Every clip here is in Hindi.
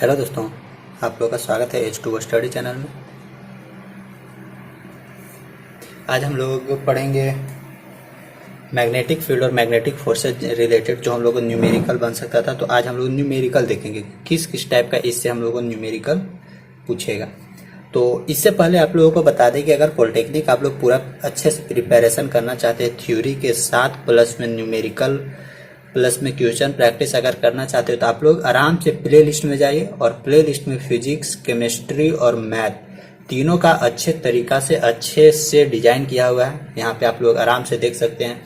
हेलो दोस्तों, आप लोगों का स्वागत है H2O स्टडी चैनल में। आज हम लोग पढ़ेंगे मैग्नेटिक फील्ड और मैग्नेटिक फोर्सेज रिलेटेड जो हम लोग को न्यूमेरिकल बन सकता था। तो आज हम लोग न्यूमेरिकल देखेंगे किस किस टाइप का इससे हम लोग को न्यूमेरिकल पूछेगा। तो इससे पहले आप लोगों को बता दें कि अगर पॉलिटेक्निक आप लोग पूरा अच्छे से प्रिपरेशन करना चाहते हैं थ्योरी के साथ प्लस में न्यूमेरिकल प्लस में क्वेश्चन प्रैक्टिस अगर करना चाहते हो तो आप लोग आराम से प्ले लिस्ट में जाइए और प्ले लिस्ट में फिजिक्स, केमिस्ट्री और मैथ तीनों का अच्छे से डिजाइन किया हुआ है। यहाँ पे आप लोग आराम से देख सकते हैं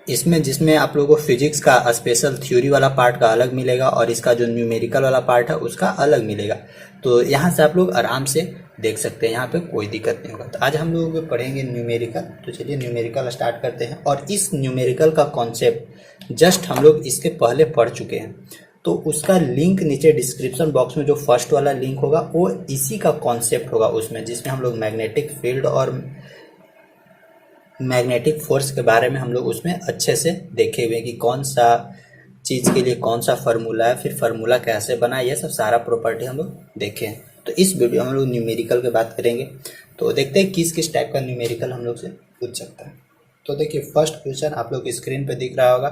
जिसमें आप लोगों को फिजिक्स का स्पेशल थ्योरी वाला पार्ट का अलग मिलेगा और इसका जो न्यूमेरिकल वाला पार्ट है उसका अलग मिलेगा। तो यहाँ से आप लोग आराम से देख सकते हैं, यहाँ पे कोई दिक्कत नहीं होगा। तो आज हम लोग पढ़ेंगे न्यूमेरिकल। तो चलिए न्यूमेरिकल स्टार्ट करते हैं। और इस न्यूमेरिकल का कॉन्सेप्ट जस्ट हम लोग इसके पहले पढ़ चुके हैं, तो उसका लिंक नीचे डिस्क्रिप्शन बॉक्स में जो फर्स्ट वाला लिंक होगा वो इसी का कॉन्सेप्ट होगा उसमें, जिसमें हम लोग मैग्नेटिक फील्ड और मैग्नेटिक फोर्स के बारे में हम लोग उसमें अच्छे से देखे हुए हैं कि कौन सा चीज़ के लिए कौन सा फार्मूला है, फिर फार्मूला कैसे बना, ये सब सारा प्रॉपर्टी हम लोग देखे हैं। तो इस वीडियो में हम लोग न्यूमेरिकल की बात करेंगे। तो देखते हैं किस किस टाइप का न्यूमेरिकल हम लोग से पूछ सकता है। तो देखिए फर्स्ट क्वेश्चन आप लोग स्क्रीन पे दिख रहा होगा।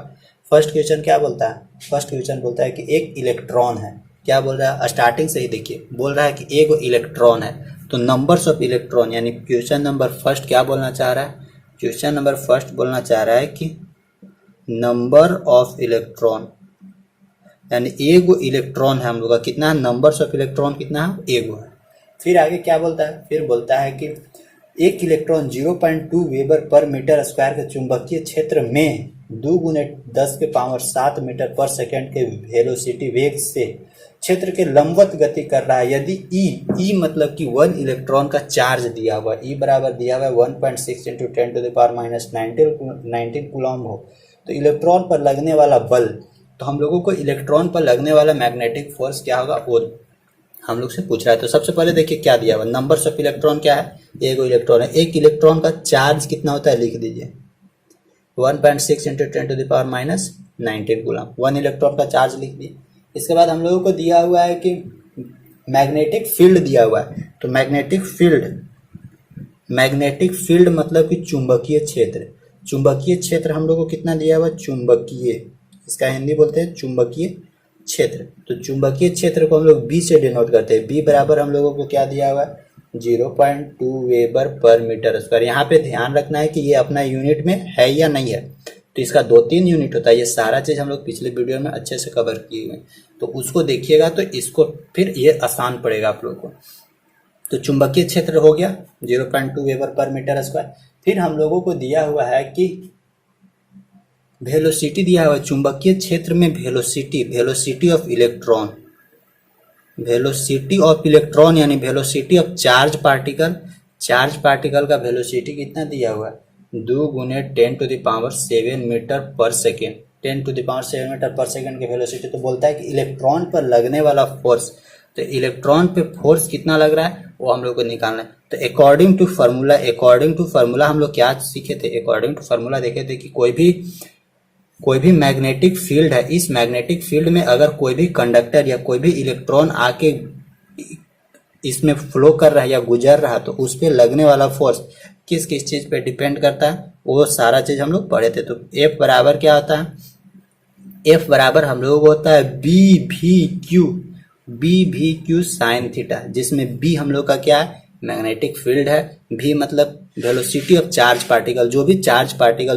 फर्स्ट क्वेश्चन क्या बोलता है? फर्स्ट क्वेश्चन बोलता है कि एक इलेक्ट्रॉन है। क्या बोल रहा है? स्टार्टिंग से ही देखिए बोल रहा है कि एक इलेक्ट्रॉन है। तो नंबर्स ऑफ इलेक्ट्रॉन यानी क्वेश्चन नंबर फर्स्ट क्या बोलना चाह रहा है? क्वेश्चन नंबर फर्स्ट बोलना चाह रहा है कि नंबर ऑफ इलेक्ट्रॉन, यानी एगो इलेक्ट्रॉन है हम लोग का, कितना है? नंबर्स ऑफ इलेक्ट्रॉन कितना है? एगो है। फिर आगे क्या बोलता है? फिर बोलता है कि एक इलेक्ट्रॉन 0.2 वेबर पर मीटर स्क्वायर के चुंबकीय क्षेत्र में 2 गुने 10⁻7 मीटर पर सेकेंड के वेलोसिटी वेग से क्षेत्र के लंबवत गति कर रहा है। यदि ई मतलब कि 1 इलेक्ट्रॉन का चार्ज दिया हुआ, ई बराबर दिया हुआ है 1.6 × 10⁻19 कूलम हो, तो इलेक्ट्रॉन पर लगने वाला बल, तो हम लोगों को इलेक्ट्रॉन पर लगने वाला मैग्नेटिक फोर्स क्या होगा वो हम लोग से पूछ रहा है। तो सबसे पहले देखिए क्या दिया हुआ, नंबर्स ऑफ इलेक्ट्रॉन क्या है? एक इलेक्ट्रॉन है। एक इलेक्ट्रॉन का चार्ज कितना होता है लिख दीजिए, 1.6 × 10⁻19 कूलम। 1 इलेक्ट्रॉन का चार्ज लिख दिए। इसके बाद हम लोगों को दिया हुआ है कि मैग्नेटिक फील्ड दिया हुआ है। तो मैग्नेटिक फील्ड मतलब कि चुंबकीय क्षेत्र। चुंबकीय क्षेत्र हम लोगों को कितना दिया हुआ? चुंबकीय, इसका हिंदी बोलते हैं चुंबकीय क्षेत्र। तो चुंबकीय क्षेत्र को हम लोग बी से डिनोट करते हैं। बी बराबर हम लोगों को क्या दिया हुआ है? 0.2 वेबर पर मीटर स्क्वायर। यहाँ पे ध्यान रखना है कि ये अपना यूनिट में है या नहीं है। तो इसका 2-3 यूनिट होता है। ये सारा चीज़ हम लोग पिछले वीडियो में अच्छे से कवर किए हुए हैं, तो उसको देखिएगा तो इसको फिर ये आसान पड़ेगा आप लोग को। तो चुंबकीय क्षेत्र हो गया 0.2 वेबर पर मीटर स्क्वायर। फिर हम लोगों को दिया हुआ है कि वेलोसिटी दिया हुआ है चुंबकीय क्षेत्र में, वेलोसिटी ऑफ इलेक्ट्रॉन यानी वेलोसिटी ऑफ चार्ज पार्टिकल का वेलोसिटी कितना दिया हुआ है? 2 गुने 10⁻7 मीटर पर सेकेंड। 10⁻7 मीटर पर सेकेंड की वेलोसिटी। तो बोलता है कि इलेक्ट्रॉन पर लगने वाला फोर्स, तो इलेक्ट्रॉन पे फोर्स कितना लग रहा है वो हम लोग को निकालना है। तो अकॉर्डिंग टू फार्मूला हम लोग क्या सीखे थे? अकॉर्डिंग टू फार्मूला देखे थे कि कोई भी मैग्नेटिक फील्ड है, इस मैग्नेटिक फील्ड में अगर कोई भी कंडक्टर या कोई भी इलेक्ट्रॉन आके इसमें फ्लो कर रहा है या गुजर रहा है, तो उस पर लगने वाला फोर्स किस किस चीज पे डिपेंड करता है वो सारा चीज हम लोग पढ़े थे। तो F बराबर क्या होता है? F बराबर हम लोगों को होता है बी भी क्यू साइन थीटा, जिसमें B हम लोग का क्या है? मैग्नेटिक फील्ड है। V मतलब वेलोसिटी ऑफ चार्ज पार्टिकल,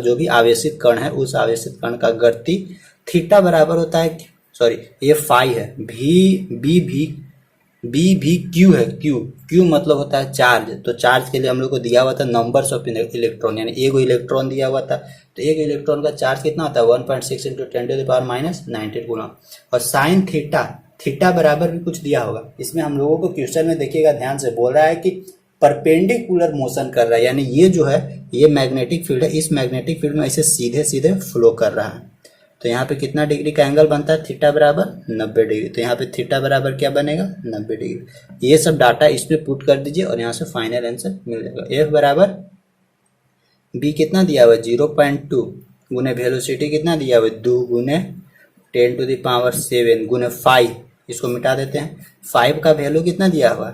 जो भी आवेशित कण है उस आवेशित कण का गति। थीटा बराबर होता है, सॉरी ये फाई है, बी भी क्यू है। क्यू मतलब होता है चार्ज। तो चार्ज के लिए हम लोग को दिया हुआ था नंबर्स ऑफ इलेक्ट्रॉन, यानी एक इलेक्ट्रॉन दिया हुआ था। तो एक इलेक्ट्रॉन का चार्ज कितना होता है? 1.6 × 10⁻19 कूलम। और साइन थीटा बराबर भी कुछ दिया होगा। इसमें हम लोगों को क्वेश्चन में देखिएगा ध्यान से, बोल रहा है कि परपेंडिकुलर मोशन कर रहा है, यानी ये जो है ये मैग्नेटिक फील्ड है, इस मैग्नेटिक फील्ड में ऐसे सीधे सीधे फ्लो कर रहा है। तो यहाँ पे कितना डिग्री का एंगल बनता है? थीटा बराबर 90 डिग्री। तो यहाँ पे थीटा बराबर क्या बनेगा? 90 डिग्री। ये सब डाटा इसमें पुट कर दीजिए और यहाँ से फाइनल आंसर मिल जाएगा। F बराबर बी कितना दिया हुआ है? 0.2 गुने वेलोसिटी कितना दिया हुआ है? 2 गुने 10⁻7 गुने 5, इसको मिटा देते हैं। 5 का वैल्यू कितना दिया हुआ है,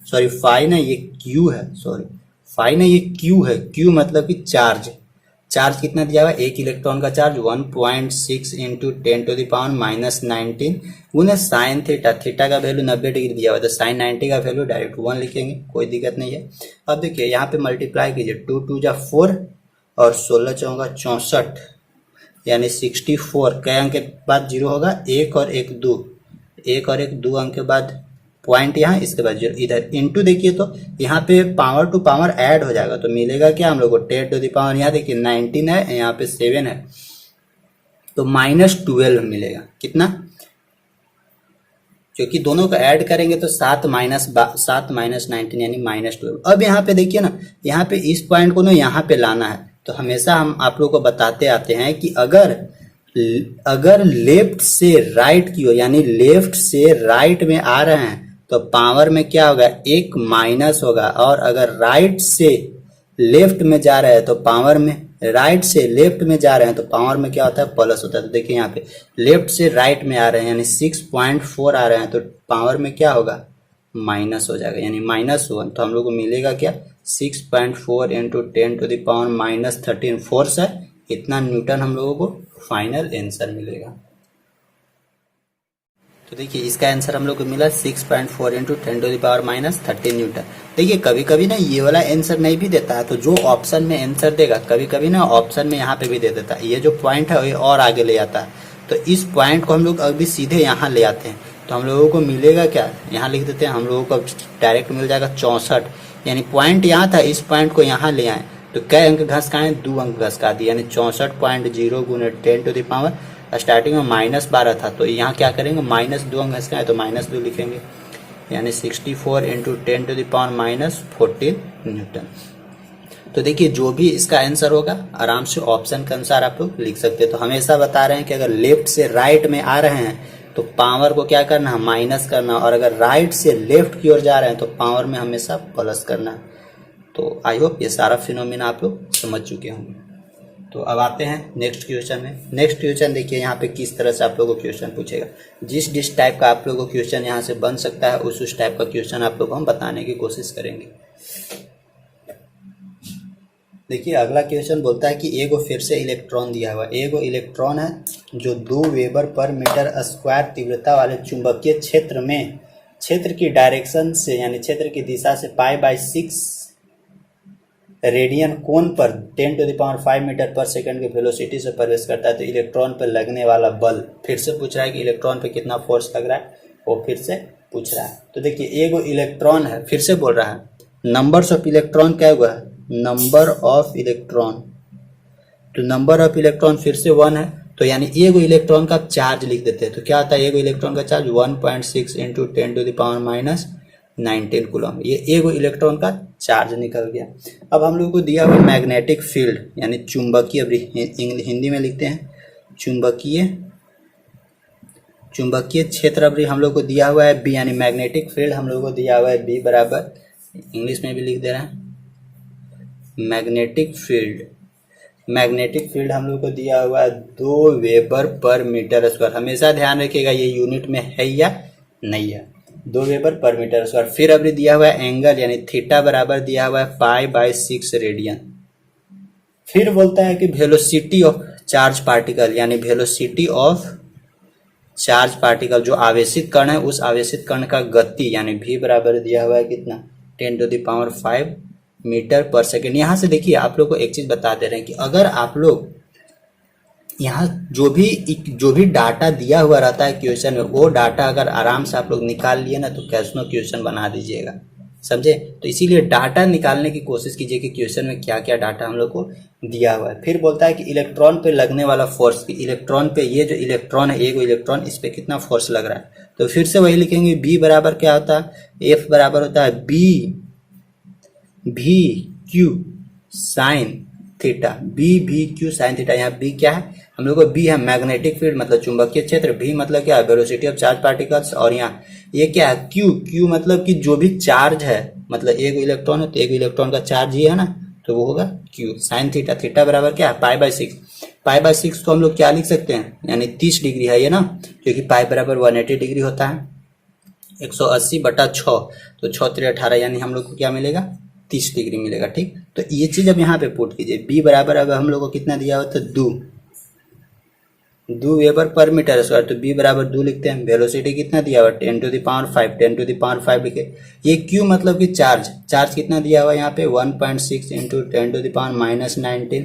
सॉरी 5 ना ये क्यू है, सॉरी 5 ना ये क्यू है, क्यू मतलब कि चार्ज। चार्ज कितना दिया हुआ है, एक इलेक्ट्रॉन का चार्ज 1.6 इंटू 10⁻19 गुने साइन थीटा, थीटा का वैल्यू 90 डिग्री दिया हुआ है, तो साइन 90 का वैल्यू डायरेक्ट 1 लिखेंगे, कोई दिक्कत नहीं है। अब देखिए यहाँ पे मल्टीप्लाई कीजिए, 2 2 जा 4 और 16 चौका 64 यानी 64। कई अंक के बाद जीरो होगा, एक और एक दो, एक और एक दो अंक के बाद पॉइंट यहाँ, इसके बाद जीरो इधर, इनटू देखिए तो यहाँ पे पावर टू पावर ऐड हो जाएगा, तो मिलेगा क्या हम लोग को 10⁻, यहाँ देखिए 19 है, यहाँ पे 7 है, तो -12 मिलेगा। कितना, क्योंकि दोनों को ऐड करेंगे तो 7 माइनस 19 यानी -12। अब यहाँ पे देखिए ना, यहाँ पे इस पॉइंट को ना यहाँ पे लाना है, तो हमेशा हम आप लोग को बताते आते हैं कि अगर लेफ्ट से राइट की ओर यानी लेफ्ट से राइट में आ रहे हैं तो पावर में क्या होगा, एक माइनस होगा, और अगर राइट से लेफ्ट में जा रहे हैं तो पावर में, राइट से लेफ्ट में जा रहे हैं तो पावर में क्या होता है, प्लस होता है। तो देखिए यहाँ पे लेफ्ट से राइट में आ रहे हैं यानी 6.4 आ रहे हैं, तो पावर में क्या होगा, माइनस हो जाएगा यानी -1। तो हम लोग को मिलेगा क्या, 6.4 इंटू 10⁻−13 फोर्स है, इतना न्यूटन हम लोगों को फाइनल आंसर मिलेगा। तो देखिए इसका आंसर हम लोग को मिला 6.4 इंटू 10⁻−13 न्यूटन। देखिए कभी कभी ना ये वाला आंसर नहीं भी देता है, तो जो ऑप्शन में आंसर देगा कभी कभी ना ऑप्शन में यहाँ पे भी दे देता है, ये जो पॉइंट है ये और आगे ले जाता है, तो इस पॉइंट को हम लोग अभी सीधे यहाँ ले आते हैं, तो हम लोगों को मिलेगा क्या, यहाँ लिख देते हैं, हम लोगों को डायरेक्ट मिल जाएगा 64, यानी पॉइंट यहाँ था, इस पॉइंट को यहाँ ले आए तो कई अंक घसकाए, 2 अंक घसका दिए, यानी 64.0 गुने 10⁻, स्टार्टिंग में -12 था, तो यहाँ क्या करेंगे, -2 अंक घसकाए तो -2 लिखेंगे, यानी 64 इंटू 10⁻14 न्यूटन। तो देखिए जो भी इसका आंसर होगा आराम से ऑप्शन के अनुसार आप लोग लिख सकते हैं। तो हमेशा बता रहे हैं कि अगर लेफ्ट से राइट में आ रहे हैं तो पावर को क्या करना है, माइनस करना, और अगर राइट से लेफ्ट की ओर जा रहे हैं तो पावर में हमेशा प्लस करना है। तो आई होप ये सारा फिनोमिना आप लोग समझ चुके होंगे। तो अब आते हैं नेक्स्ट क्वेश्चन में। नेक्स्ट क्वेश्चन देखिए यहाँ पे किस तरह से आप लोगों को क्वेश्चन पूछेगा, जिस टाइप का आप लोगों को क्वेश्चन यहाँ से बन सकता है उस टाइप का क्वेश्चन आप लोग को हम बताने की कोशिश करेंगे। देखिए अगला क्वेश्चन बोलता है कि एगो फिर से इलेक्ट्रॉन दिया हुआ, एगो इलेक्ट्रॉन है जो 2 वेबर पर मीटर स्क्वायर तीव्रता वाले चुंबकीय क्षेत्र में क्षेत्र की डायरेक्शन से यानी क्षेत्र की दिशा से π/6 रेडियन कोण पर 10⁵ मीटर पर सेकंड की वेलोसिटी से प्रवेश करता है। तो इलेक्ट्रॉन पर लगने वाला बल, फिर से पूछ रहा है कि इलेक्ट्रॉन पे कितना फोर्स लग रहा है, वो फिर से पूछ रहा है। तो देखिए एगो इलेक्ट्रॉन है, फिर से बोल रहा है नंबर्स ऑफ इलेक्ट्रॉन क्या हुआ है, नंबर ऑफ इलेक्ट्रॉन, तो नंबर ऑफ इलेक्ट्रॉन फिर से 1 है, तो यानी एगो इलेक्ट्रॉन का चार्ज लिख देते हैं। तो क्या आता है एगो इलेक्ट्रॉन का चार्ज 1.6 इंटू 10⁻−19 कूलम, ये एगो इलेक्ट्रॉन का चार्ज निकल गया। अब हम लोग को दिया हुआ मैग्नेटिक फील्ड यानी चुंबकीय, हिंदी में लिखते हैं चुंबकीय क्षेत्र, अभी हम लोग को दिया हुआ है बी, यानी मैग्नेटिक फील्ड हम लोग को दिया हुआ है बी बराबर, इंग्लिश में भी लिख दे रहे हैं मैग्नेटिक फील्ड हम लोग को दिया हुआ है 2 वेबर पर मीटर स्क्वायर। हमेशा ध्यान रखिएगा ये यूनिट में है या नहीं है, 2 वेबर पर मीटर स्क्वायर। फिर अभी दिया हुआ है एंगल यानी थीटा बराबर दिया हुआ है π/6 रेडियन। फिर बोलता है कि वेलोसिटी ऑफ चार्ज पार्टिकल यानी वेलोसिटी ऑफ चार्ज पार्टिकल, जो आवेशित कण है उस आवेशित कण का गति यानी v बराबर दिया हुआ है कितना 10⁵ मीटर पर सेकेंड। यहाँ से देखिए आप लोग को एक चीज बता दे रहे हैं कि अगर आप लोग यहाँ जो भी डाटा दिया हुआ रहता है क्वेश्चन में, वो डाटा अगर आराम से आप लोग निकाल लिए ना तो कैसनो क्वेश्चन बना दीजिएगा, समझे। तो इसीलिए डाटा निकालने की कोशिश कीजिए कि क्वेश्चन में क्या क्या डाटा हम लोग को दिया हुआ है। फिर बोलता है कि इलेक्ट्रॉन पे लगने वाला फोर्स, कि इलेक्ट्रॉन पे ये जो इलेक्ट्रॉन है एगो इलेक्ट्रॉन, इस पे कितना फोर्स लग रहा है। तो फिर से वही लिखेंगे बी बराबर क्या होता है, एफ बराबर होता है बी भी क्यू साइन थीटा, बी भी क्यू साइन थीटा। यहाँ बी क्या है हम लोग को, बी है मैग्नेटिक फील्ड मतलब चुंबकीय क्षेत्र, भी मतलब क्या है वेलोसिटी ऑफ चार्ज पार्टिकल्स, और यहाँ ये क्या है क्यू, क्यू मतलब कि जो भी चार्ज है, मतलब एक इलेक्ट्रॉन है तो एक इलेक्ट्रॉन का चार्ज ही है ना, तो वो होगा क्यू साइन थीटा। थीटा बराबर क्या है पाई बाय 6। पाई बाय 6 को हम लोग क्या लिख सकते हैं, यानी 30 डिग्री है ये ना, क्योंकि पाई बराबर 180 डिग्री होता है। 180/6 तो 6 3 18, यानी हम लोग को क्या मिलेगा 30 डिग्री मिलेगा। ठीक, तो ये चीज अब यहाँ पे पुट कीजिए। बी बराबर अब हम लोग को कितना दिया हुआ था, 2 वेबर पर मीटर स्क्वायर, तो बी बराबर 2 लिखते हैं। वेलोसिटी कितना दिया हुआ 10⁵ 10⁵ लिखे। ये क्यू मतलब कि चार्ज कितना दिया हुआ यहाँ पे 1.6 इंटू 10⁻⁻19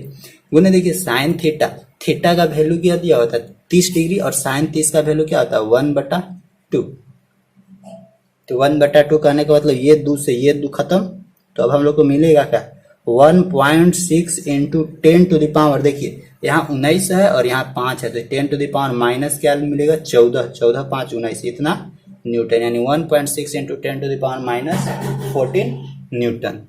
गुने देखिए साइन थीटा का वैल्यू क्या दिया होता है 30 डिग्री, और साइन 30 का वैल्यू क्या होता है 1/2। तो 1/2 कहने का मतलब ये 2 से ये 2 खत्म, तो अब हम लोग को मिलेगा क्या 1.6 इंटू 10⁻, देखिए यहाँ 19 है और यहाँ 5 है, तो 10⁻⁻ माइनस क्या मिलेगा 14 5 19, इतना न्यूटन, यानी 1.6 इंटू 10⁻⁻14 न्यूटन।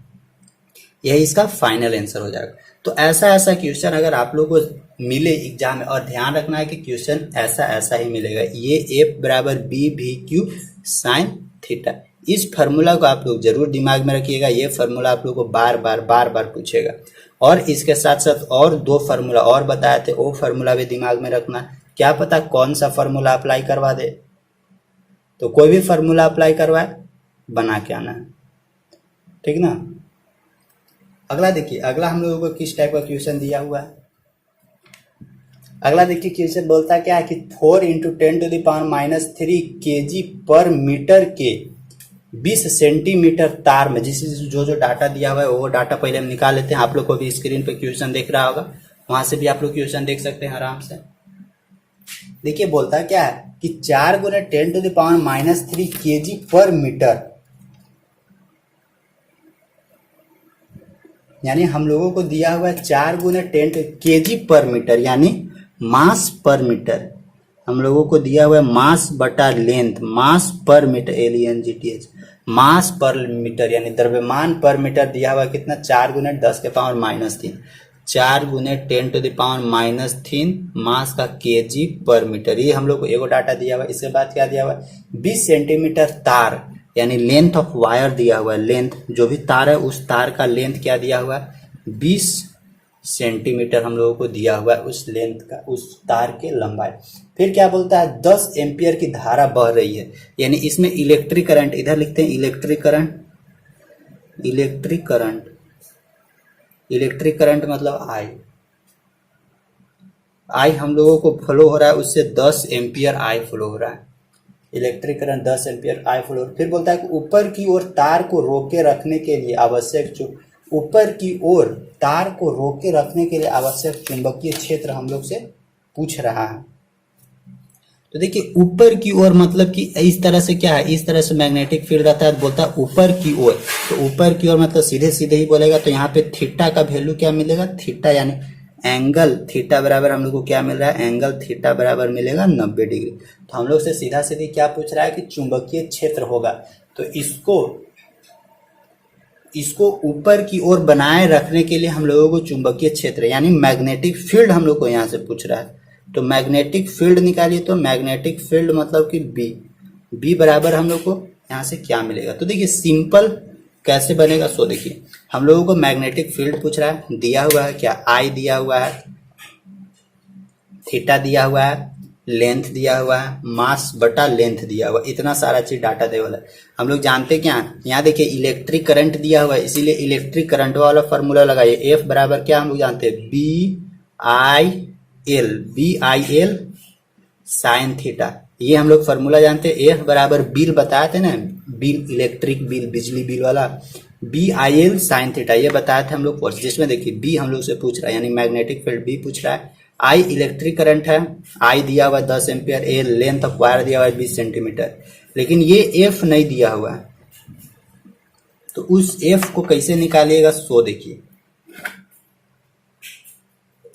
यही इसका फाइनल आंसर हो जाएगा। तो ऐसा क्वेश्चन अगर आप लोग को मिले एग्जाम में, और ध्यान रखना है कि क्वेश्चन ऐसा ही मिलेगा, ये एफ बराबर B V Q sine theta. इस फार्मूला को आप लोग जरूर दिमाग में रखिएगा। ये फार्मूला आप लोग को बार बार पूछेगा। और इसके साथ साथ और 2 फार्मूला और बताए थे, वो फार्मूला भी दिमाग में रखना। क्या पता कौन सा फार्मूला अप्लाई करवा दे, तो कोई भी फार्मूला अप्लाई करवाए बना के आना है, ठीक ना। अगला देखिए, अगला हम लोगों को किस टाइप का क्वेश्चन दिया हुआ है। अगला देखिए क्वेश्चन बोलता है क्या है कि 4 इंटू 10⁻³ kg पर मीटर के 20 सेंटीमीटर तार में, जिस जो डाटा दिया हुआ है वो डाटा पहले हम निकाल लेते हैं। आप लोग को भी स्क्रीन पे क्वेश्चन देख रहा होगा, वहां से भी आप लोग क्वेश्चन देख सकते हैं आराम से। देखिए बोलता है क्या है कि 4 × 10⁻³ kg पर मीटर, यानी हम लोगों को दिया हुआ है 4 × 10 kg पर मीटर, यानी मास पर मीटर। हम लोगों को दिया हुआ है मास बटा लेंथ, मास पर मीटर, LENGTH, मास पर मीटर, यानी द्रव्यमान पर मीटर दिया हुआ है कितना 4 × 10⁻³ 4 × 10⁻³ मास का kg पर मीटर। ये हम लोग को एगो डाटा दिया हुआ है। इसके बाद क्या दिया हुआ है 20 सेंटीमीटर तार, यानी लेंथ ऑफ वायर दिया हुआ है। लेंथ जो भी तार है उस तार का लेंथ क्या दिया हुआ है 20 सेंटीमीटर हम लोगों को दिया हुआ है, उस लेंथ का, उस तार के लंबाई। फिर क्या बोलता है 10 एम्पियर की धारा बह रही है, यानी इसमें इलेक्ट्रिक करंट, इधर लिखते हैं इलेक्ट्रिक करंट मतलब आई हम लोगों को फ्लो हो रहा है, उससे 10 एम्पियर आई फ्लो हो रहा है। Electric current 10 ampere I flow. फिर बोलता है कि ऊपर की ओर तार को रोके रखने के लिए आवश्यक चुंबकीय क्षेत्र हम लोग से पूछ रहा है। तो देखिए ऊपर की ओर मतलब कि इस तरह से क्या है, इस तरह से मैग्नेटिक फील्ड रहता है, बोलता है ऊपर की ओर। तो ऊपर की ओर मतलब सीधे ही बोलेगा, तो यहाँ पे थीटा का वैल्यू क्या मिलेगा, थीटा यानी एंगल थीटा बराबर हम लोग को क्या मिल रहा है, एंगल थीटा बराबर मिलेगा 90 डिग्री। तो हम लोग से सीधी क्या पूछ रहा है कि चुंबकीय क्षेत्र होगा, तो इसको ऊपर की ओर बनाए रखने के लिए हम लोगों को चुंबकीय क्षेत्र यानी मैग्नेटिक फील्ड हम लोग को यहाँ से पूछ रहा है। तो मैग्नेटिक फील्ड निकालिए, तो मैग्नेटिक फील्ड मतलब कि बी बराबर हम लोग को यहाँ से क्या मिलेगा। तो देखिए सिंपल कैसे बनेगा, सो देखिए हम लोगों को मैग्नेटिक फील्ड पूछ रहा है, दिया हुआ है क्या आई दिया हुआ है, थीटा दिया हुआ है, लेंथ दिया हुआ है, मास बटा लेंथ दिया हुआ है, इतना सारा चीज डाटा दे वाला है। हम लोग जानते क्या, यहाँ देखिए इलेक्ट्रिक करंट दिया हुआ है, इसीलिए इलेक्ट्रिक करंट वाला फॉर्मूला लगाइए। एफ बराबर क्या हम लोग जानते हैं BIL साइन थीटा, ये हम लोग फॉर्मूला जानते हैं। एफ बराबर बिल बताए थे ना, बिल इलेक्ट्रिक बिल बिजली बिल वाला, BIL साइन थीटा ये बताए थे हम लोग कोर्स, जिसमें देखिए बी हम लोग से पूछ रहा है यानी मैग्नेटिक फील्ड बी पूछ रहा है, आई इलेक्ट्रिक करंट है, आई दिया हुआ 10 ampere, A length of wire दिया हुआ है 20 सेंटीमीटर, लेकिन ये एफ नहीं दिया हुआ है। तो उस एफ को कैसे निकालिएगा, सो देखिए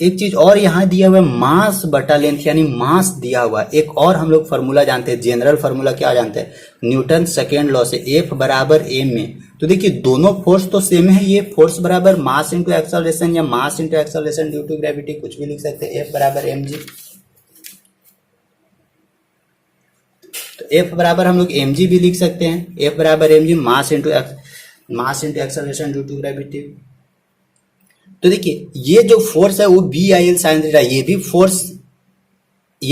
एक चीज और यहाँ दिया हुआ है मास बटा लेंथ यानी मास दिया हुआ है। एक और हम लोग फॉर्मूला जानते हैं, जनरल फॉर्मूला क्या जानते हैं, न्यूटन सेकेंड लॉ से, एफ बराबर एम में। तो देखिए दोनों फोर्स तो सेम है, ये फोर्स बराबर मास इंटू एक्सेलरेशन या mass into acceleration due to gravity, कुछ भी लिख सकते हैं। एफ बराबर एम जी, तो एफ बराबर हम लोग एम जी भी लिख सकते हैं। एफ बराबर M G mass into acceleration due to gravity. तो देखिए ये जो फोर्स है वो B I L sine theta, ये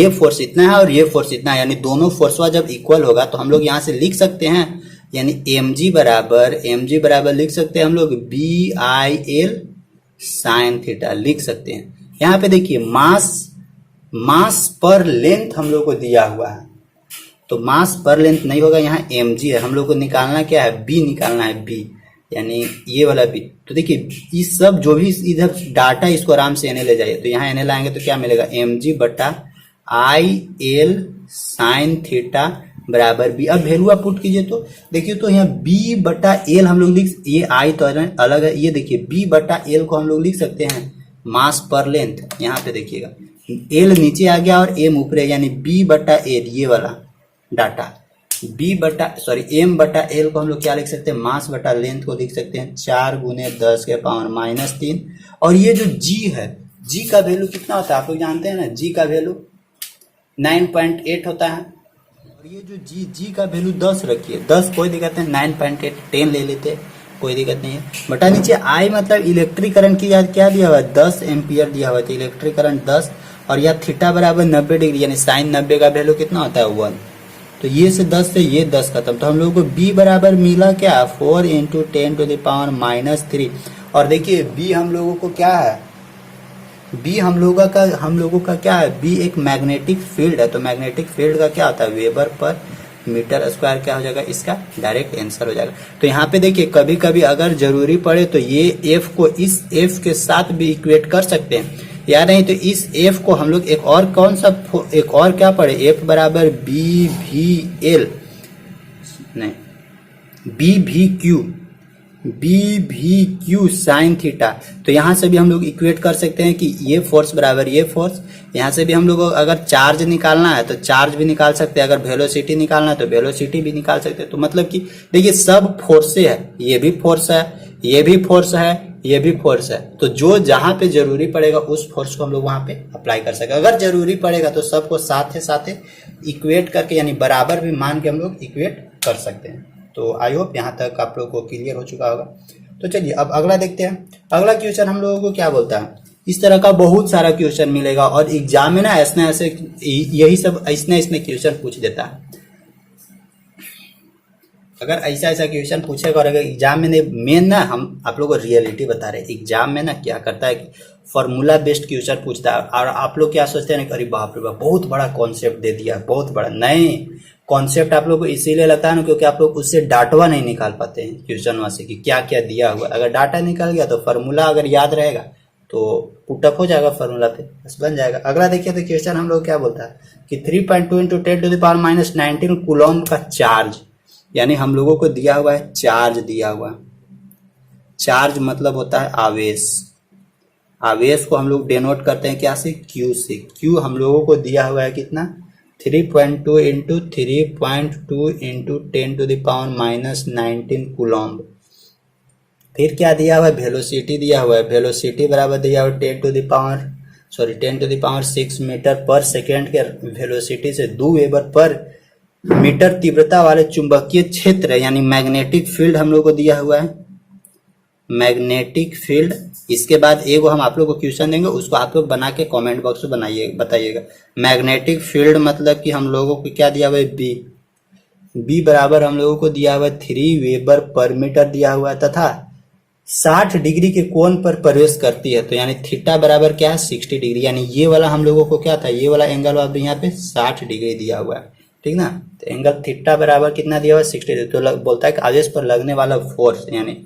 फोर्स इतना है और ये फोर्स इतना है, यानी दोनों फोर्सवा जब इक्वल होगा तो हम लोग यहाँ से लिख सकते हैं, यानी एम जी बराबर लिख सकते हैं हम लोग B I L sine theta लिख सकते हैं। यहाँ पे देखिए मास पर लेंथ हम लोग को दिया हुआ है, तो मास पर लेंथ नहीं होगा, यहाँ एम जी है, हम लोग को निकालना क्या है, बी निकालना है, बी यानी ये वाला बी। तो देखिए इस सब जो भी इधर डाटा इसको आराम से एने ले जाइए, तो यहाँ एने लाएंगे तो क्या मिलेगा, एम जी बटा आई एल साइन थीटा बराबर बी। अब वैल्यू आप पुट कीजिए तो देखिए, तो यहाँ बी बटा एल हम लोग लिख, ये आई तो अलग है, ये देखिए बी बटा एल को हम लोग लिख सकते हैं मास पर लेंथ, यहाँ पे देखिएगा एल नीचे आ गया और एम ऊपर है, यानी बी बटा एल ये वाला डाटा, एम बटा एल को हम लोग क्या लिख सकते हैं, मास बटा लेंथ को लिख सकते हैं 4 गुने 10 के पावर -3। और ये जो जी है, जी का वैल्यू कितना होता है आप लोग जानते हैं ना, जी का वैल्यू 9.8 होता है। और ये जो जी का वैल्यू 10 रखिए, 10 कोई दिक्कत नहीं, 9.8 10 ले लेते कोई दिक्कत नहीं है। बटा नीचे आई मतलब इलेक्ट्रिक करंट की क्या दिया हुआ है, 10 एम्पियर दिया हुआ है, तो इलेक्ट्रिक करंट 10, और यह थीटा बराबर 90 डिग्री, यानी साइन 90 का वैल्यू कितना होता है 1। तो ये से 10 से ये 10 खत्म, तो हम लोगों को b बराबर मिला क्या, 4 × 10⁻³ और देखिए b हम लोगों को क्या है, b हम लोगों का क्या है, b एक मैग्नेटिक फील्ड है, तो मैग्नेटिक फील्ड का क्या होता है, वेबर पर मीटर स्क्वायर क्या हो जाएगा, इसका डायरेक्ट आंसर हो जाएगा। तो यहाँ पे देखिए कभी कभी अगर जरूरी पड़े तो ये f को इस f के साथ भी इक्वेट कर सकते हैं, या नहीं तो इस f को हम लोग एक और क्या पढ़े, f बराबर बी भी एल, नहीं बी भी क्यू साइन थीटा। तो यहाँ से भी हम लोग इक्वेट कर सकते हैं कि ये फोर्स बराबर ये फोर्स, यहाँ से भी हम लोग अगर चार्ज निकालना है तो चार्ज भी निकाल सकते हैं, अगर वेलोसिटी निकालना है तो वेलोसिटी भी निकाल सकते हैं। तो मतलब कि देखिए सब फोर्स है, ये भी फोर्स है, ये भी फोर्स है, ये भी फोर्स है, तो जो जहां पे जरूरी पड़ेगा उस फोर्स को हम लोग वहां पे अप्लाई कर सके। अगर जरूरी पड़ेगा तो सबको साथ इक्वेट करके, यानी बराबर भी मान के हम लोग इक्वेट कर सकते हैं। तो आई होप यहाँ तक आप लोगों को क्लियर हो चुका होगा। तो चलिए अब अगला देखते हैं। अगला क्वेश्चन हम लोगों को क्या बोलता है, इस तरह का बहुत सारा क्वेश्चन मिलेगा और एग्जाम में ना ऐसे यही सब ऐसने क्वेश्चन पूछ देता है। अगर ऐसा क्वेश्चन पूछेगा और अगर एग्जाम में नहीं, मेन ना हम आप लोगों को रियलिटी बता रहे हैं, एग्जाम में ना क्या करता है कि फॉर्मूला बेस्ड क्वेश्चन पूछता है, और आप लोग क्या सोचते हैं कि अरे बाप रे बाप बहुत बड़ा कॉन्सेप्ट दे दिया, बहुत बड़ा। नहीं, कॉन्सेप्ट आप लोग को इसीलिए लगता है ना क्योंकि आप लोग उससे डाटवा नहीं निकाल पाते हैं क्वेश्चन वहां से कि क्या क्या दिया हुआ। अगर डाटा निकल गया तो फॉर्मूला अगर याद रहेगा तो पुटअप हो जाएगा, फॉर्मूला पे बस बन जाएगा। अगला देखिए तो क्वेश्चन हम लोग क्या बोलता है कि 3.2 × 10⁻−19 कूलॉम का चार्ज, यानी हम लोगों को दिया हुआ है चार्ज, दिया हुआ चार्ज मतलब होता है आवेश। आवेश को हम लोग डेनोट करते हैं क्या से, क्यू से। क्यू हम लोगों को दिया हुआ है कितना, 3.2 × 3.2 × 10⁻−19 कूलॉम। फिर क्या दिया हुआ है, वेलोसिटी दिया हुआ है, वेलोसिटी बराबर दिया हुआ है 10⁻6 मीटर पर सेकेंड के वेलोसिटी से 2 वेबर पर मीटर तीव्रता वाले चुंबकीय क्षेत्र यानी मैग्नेटिक फील्ड हम लोग को दिया हुआ है, मैग्नेटिक फील्ड। इसके बाद एक हम आप लोग को क्वेश्चन देंगे, उसको आप लोग बना के कमेंट बॉक्स में बताइएगा। मैग्नेटिक फील्ड मतलब कि हम लोगों को क्या दिया हुआ है, बी बराबर हम लोगों को दिया हुआ है 3 वेबर पर मीटर दिया हुआ है, तथा 60 डिग्री के कोण पर प्रवेश करती है। तो यानी थीटा बराबर क्या है, 60 डिग्री, यानी ये वाला हम लोगों को क्या था, ये वाला एंगल अब यहाँ पे 60 डिग्री दिया हुआ है, ठीक ना। तो एंगल थीटा बराबर कितना दिया हुआ है, 60 डिग्री। तो बोलता है कि आवेश पर लगने वाला फोर्स, यानी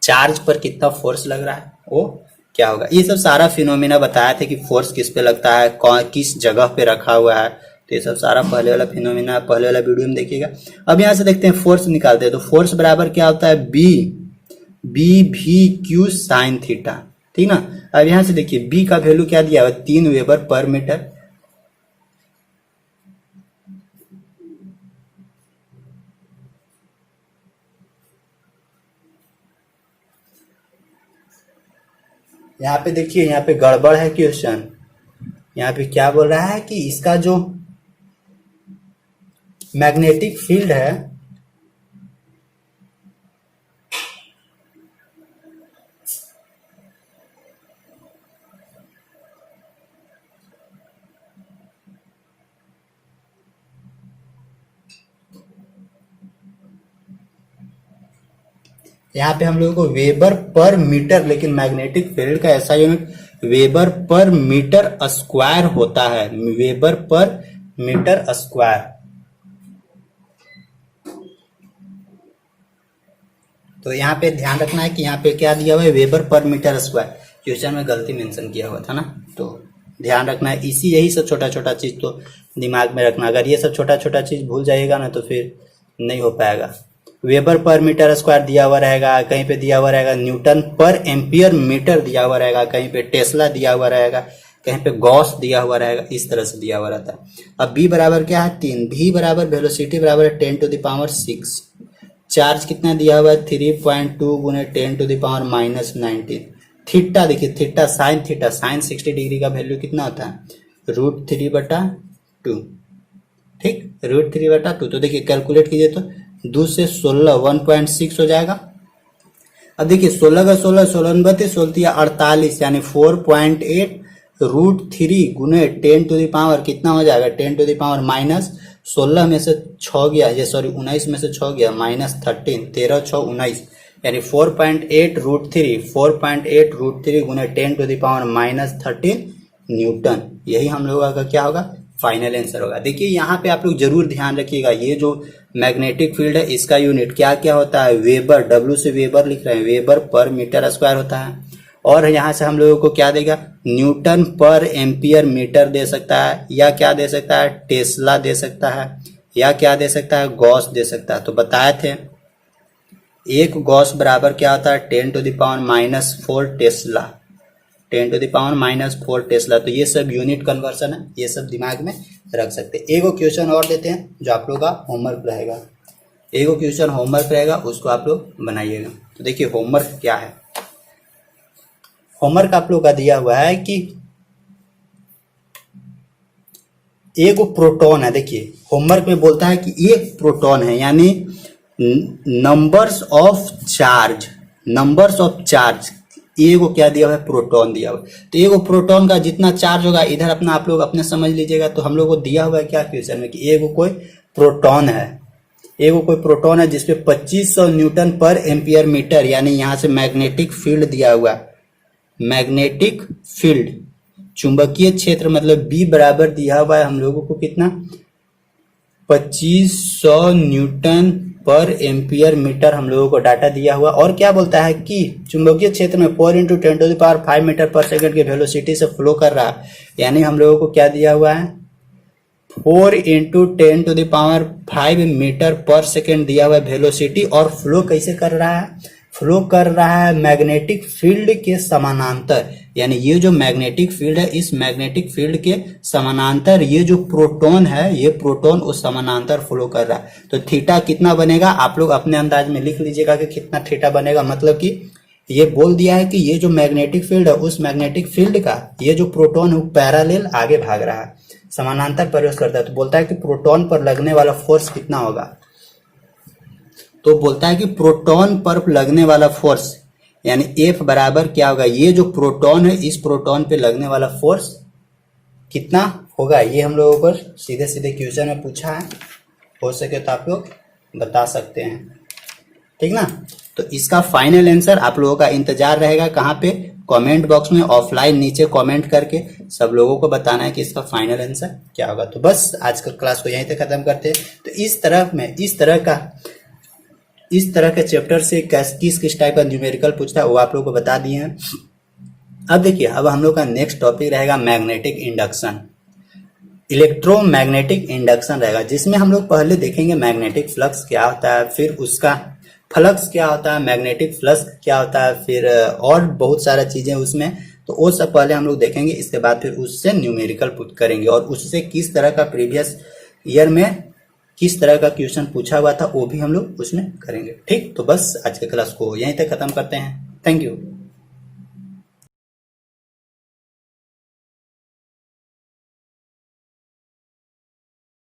चार्ज पर कितना फोर्स लग रहा है वो क्या होगा। ये सब सारा फिनोमिना बताया था कि फोर्स किस पे लगता है, किस जगह पे रखा हुआ है। तो ये सब सारा पहले वाला फिनोमिना पहले वाला वीडियो में देखिएगा। अब यहाँ से देखते हैं फोर्स निकालते हैं। तो फोर्स बराबर क्या होता है, बी भी क्यू साइन थीटा, ठीक ना। अब यहाँ से देखिए बी का वैल्यू क्या दिया हुआ है, 3 वेबर पर मीटर। यहाँ पे देखिए, यहाँ पे गड़बड़ है क्वेश्चन। यहाँ पे क्या बोल रहा है कि इसका जो मैग्नेटिक फील्ड है, यहाँ पे हम लोगों को वेबर पर मीटर, लेकिन मैग्नेटिक फील्ड का ऐसा यूनिट वेबर पर मीटर स्क्वायर होता है, वेबर पर मीटर स्क्वायर। तो यहाँ पे ध्यान रखना है कि यहाँ पे क्या दिया हुआ है, वेबर पर मीटर स्क्वायर। क्वेश्चन में गलती मेंशन किया हुआ था ना, तो ध्यान रखना है। यही सब छोटा छोटा चीज तो दिमाग में रखना, अगर ये सब छोटा छोटा चीज भूल जाइएगा ना तो फिर नहीं हो पाएगा। वेबर पर मीटर स्क्वायर दिया हुआ रहेगा, कहीं पे दिया हुआ रहेगा न्यूटन पर एम्पियर मीटर दिया हुआ रहेगा, कहीं पे टेस्ला दिया हुआ रहेगा, कहीं पे गॉस दिया हुआ रहेगा, इस तरह से दिया हुआ रहता है। अब बी बराबर क्या है 3, भी बराबर वेलोसिटी बराबर 10⁻⁶। चार्ज कितना दिया हुआ है 3.2 गुने 10⁻⁻19। थीटा देखिए, थीटा साइन 60 डिग्री का वैल्यू कितना होता है √3/2। ठीक, √3/2। तो देखिए कैलकुलेट कीजिए तो 2 से 16 1.6 हो जाएगा। अब देखिए 16 का 16 16 48 यानी 4.8 √3 गुने 10 टू द पावर कितना हो जाएगा 10 टू द पावर -16 में से 6 गया, ये सॉरी 19 में से 6 गया -13, 13 6 19 यानी 4.8 √3 गुने 10 टू द पावर -13 न्यूटन। यही हम लोगों का क्या होगा फाइनल आंसर होगा। देखिए यहाँ पे आप लोग जरूर ध्यान रखिएगा, ये जो मैग्नेटिक फील्ड है इसका यूनिट क्या क्या होता है, वेबर, डब्ल्यू से वेबर लिख रहे हैं, वेबर पर मीटर स्क्वायर होता है। और यहाँ से हम लोगों को क्या देगा, न्यूटन पर एम्पियर मीटर दे सकता है, या क्या दे सकता है टेस्ला दे सकता है, या क्या दे सकता है गॉस दे सकता है। तो बताए थे एक गॉस बराबर क्या होता है 10 to the power -4 tesla, 10 to the power -4 tesla. तो ये सब यूनिट कन्वर्सन है, ये सब दिमाग में रख सकते हैं। एक क्वेश्चन और देते हैं जो आप लोग का होमवर्क रहेगा, एक क्वेश्चन होमवर्क रहेगा उसको आप लोग बनाइएगा। तो देखिए होमवर्क क्या है, होमवर्क आप लोग का दिया हुआ है कि एक प्रोटॉन है। देखिए होमवर्क में बोलता है कि एक प्रोटॉन है, यानी नंबर्स ऑफ चार्ज, एगो क्या दिया हुआ है प्रोटॉन दिया हुआ है। तो एगो प्रोटॉन का जितना चार्ज होगा इधर अपना आप लोग अपने समझ लीजिएगा। तो हम लोग को दिया हुआ है क्या क्वेश्चन में कि एगो कोई प्रोटॉन है, जिसपे 2500 न्यूटन पर एम्पियर मीटर, यानी यहाँ से मैग्नेटिक फील्ड दिया हुआ है, मैग्नेटिक फील्ड चुंबकीय क्षेत्र मतलब बी बराबर दिया हुआ है हम लोगों को कितना 2500 न्यूटन पर एम्पियर मीटर हम लोगों को डाटा दिया हुआ। और क्या बोलता है कि चुंबकीय क्षेत्र में 4 × 10⁵ मीटर पर सेकंड की वेलोसिटी से फ्लो कर रहा है, यानी हम लोगों को क्या दिया हुआ है 4 × 10⁵ मीटर पर सेकंड दिया हुआ है वेलोसिटी। और फ्लो कैसे कर रहा है, फ्लो कर रहा है मैग्नेटिक फील्ड के समानांतर, यानी ये जो मैग्नेटिक फील्ड है इस मैग्नेटिक फील्ड के समानांतर ये जो प्रोटॉन है, ये प्रोटॉन उस समानांतर फ्लो कर रहा है। तो थीटा कितना बनेगा आप लोग अपने अंदाज में लिख लीजिएगा कि कितना थीटा बनेगा। मतलब कि ये बोल दिया है कि ये जो मैग्नेटिक फील्ड है उस मैग्नेटिक फील्ड का ये जो प्रोटॉन है वो पैरेलल आगे भाग रहा है, समानांतर प्रवेश करता है। तो बोलता है कि प्रोटॉन पर लगने वाला फोर्स कितना होगा, तो बोलता है कि प्रोटॉन पर लगने वाला फोर्स यानी F बराबर क्या होगा, ये जो प्रोटॉन है इस प्रोटॉन पे लगने वाला फोर्स कितना होगा, ये हम लोगों को सीधे सीधे क्वेश्चन में पूछा है। हो सके तो आप लोग बता सकते हैं, ठीक ना। तो इसका फाइनल आंसर आप लोगों का इंतजार रहेगा कहाँ पे, कमेंट बॉक्स में ऑफलाइन नीचे कमेंट करके सब लोगों को बताना है कि इसका फाइनल आंसर क्या होगा। तो बस आज का क्लास को यहीं तक खत्म करते हैं। तो इस तरह के चैप्टर से किस टाइप का न्यूमेरिकल पूछता है वो आप लोगों को बता दिए हैं। अब देखिए अब हम लोग का नेक्स्ट टॉपिक रहेगा मैग्नेटिक इंडक्शन, इलेक्ट्रोमैग्नेटिक इंडक्शन रहेगा, जिसमें हम लोग पहले देखेंगे मैग्नेटिक फ्लक्स क्या होता है, फिर उसका फ्लक्स क्या होता है, मैग्नेटिक फ्लक्स क्या होता है, फिर और बहुत सारा चीजें उसमें। तो वो सब पहले हम लोग देखेंगे, इसके बाद फिर उससे न्यूमेरिकल पुट करेंगे और उससे किस तरह का प्रीवियस ईयर में किस तरह का क्वेश्चन पूछा हुआ था वो भी हम लोग उसमें करेंगे। ठीक, तो बस आज के क्लास को यहीं तक खत्म करते हैं। Thank you.